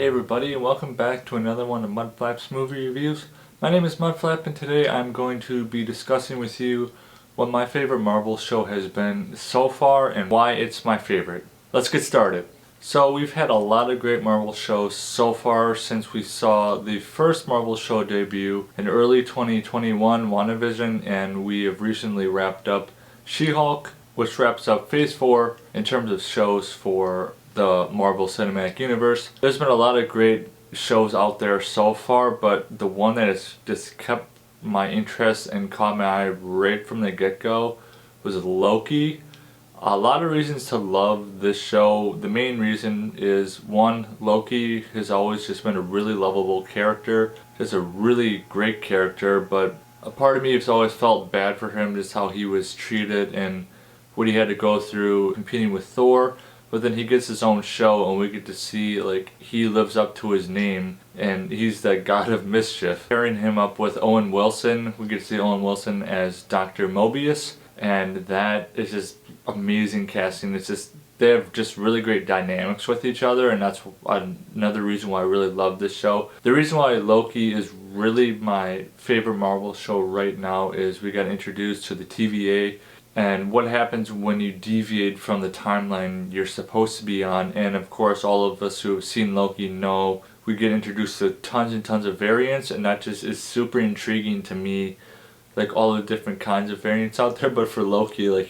Hey everybody, and welcome back to another one of Mudflap's movie reviews. My name is Mudflap, and today I'm going to be discussing with you what my favorite Marvel show has been so far and why it's my favorite. Let's get started. So we've had a lot of great Marvel shows so far since we saw the first Marvel show debut in early 2021, WandaVision, and we have recently wrapped up She-Hulk, which wraps up Phase 4 in terms of shows for the Marvel Cinematic Universe. There's been a lot of great shows out there so far, but the one that has just kept my interest and caught my eye right from the get-go was Loki. A lot of reasons to love this show. The main reason is, one, Loki has always just been a really lovable character. Just a really great character, but a part of me has always felt bad for him, just how he was treated and what he had to go through competing with Thor. But then he gets his own show and we get to see like he lives up to his name and he's the god of mischief. Pairing him up with Owen Wilson, we get to see Owen Wilson as Dr. Mobius, and that is just amazing casting. It's just, they have just really great dynamics with each other, and that's another reason why I really love this show. The reason why Loki is really my favorite Marvel show right now is we got introduced to the TVA and what happens when you deviate from the timeline you're supposed to be on. And of course, all of us who have seen Loki know we get introduced to tons and tons of variants, and that just is super intriguing to me, like all the different kinds of variants out there. But for Loki, like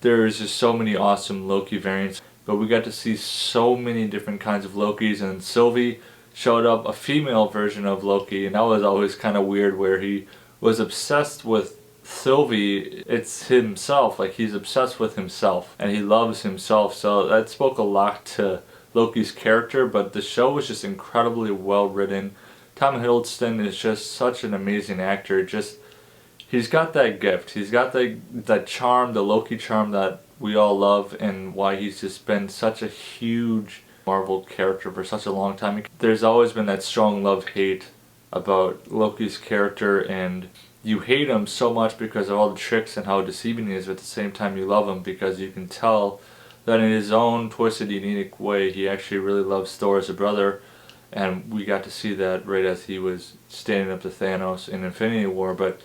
there's just so many awesome Loki variants, but we got to see so many different kinds of Lokis. And Sylvie showed up, a female version of Loki, and that was always kind of weird, where he was obsessed with Sylvie. It's himself, like he's obsessed with himself and he loves himself, so that spoke a lot to Loki's character. But the show was just incredibly well written. Tom Hiddleston is just such an amazing actor. Just, he's got that gift, he's got that charm, the Loki charm that we all love, and why he's just been such a huge Marvel character for such a long time. There's always been that strong love-hate about Loki's character, and you hate him so much because of all the tricks and how deceiving he is, but at the same time you love him because you can tell that in his own twisted, unique way, he actually really loves Thor as a brother. And we got to see that right as he was standing up to Thanos in Infinity War. But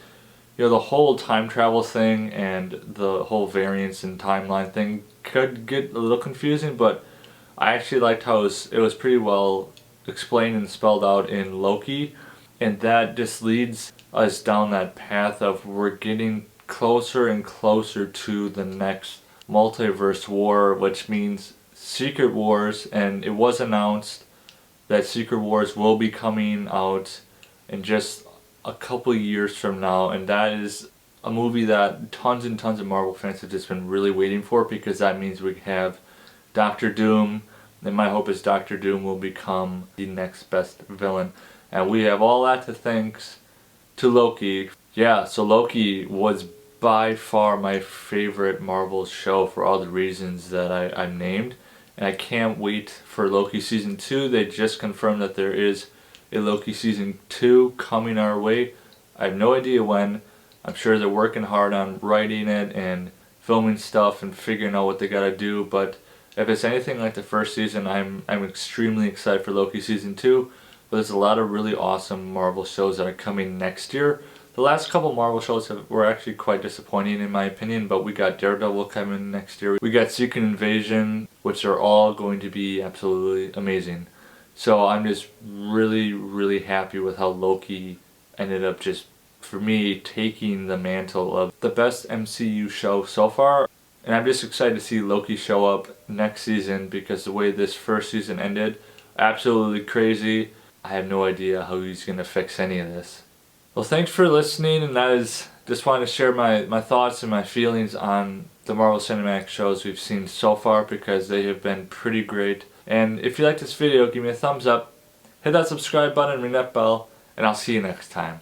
you know, the whole time travel thing and the whole variance and timeline thing could get a little confusing, but I actually liked how it was pretty well explained and spelled out in Loki. And that just leads us down that path of we're getting closer and closer to the next multiverse war, which means Secret Wars. And it was announced that Secret Wars will be coming out in just a couple years from now, and that is a movie that tons and tons of Marvel fans have just been really waiting for, because that means we have Doctor Doom, and my hope is Doctor Doom will become the next best villain. And we have all that to thanks to Loki. Yeah, so Loki was by far my favorite Marvel show for all the reasons that I named. And I can't wait for Loki Season 2. They just confirmed that there is a Loki Season 2 coming our way. I have no idea when. I'm sure they're working hard on writing it and filming stuff and figuring out what they gotta do. But if it's anything like the first season, I'm extremely excited for Loki Season 2. But there's a lot of really awesome Marvel shows that are coming next year. The last couple Marvel shows were actually quite disappointing in my opinion, but we got Daredevil coming next year. We got Secret Invasion, which are all going to be absolutely amazing. So I'm just really, really happy with how Loki ended up just, for me, taking the mantle of the best MCU show so far. And I'm just excited to see Loki show up next season, because the way this first season ended, absolutely crazy. I have no idea how he's going to fix any of this. Well, thanks for listening, and that is just wanted to share my thoughts and my feelings on the Marvel Cinematic shows we've seen so far, because they have been pretty great. And if you like this video, give me a thumbs up, hit that subscribe button, ring that bell, and I'll see you next time.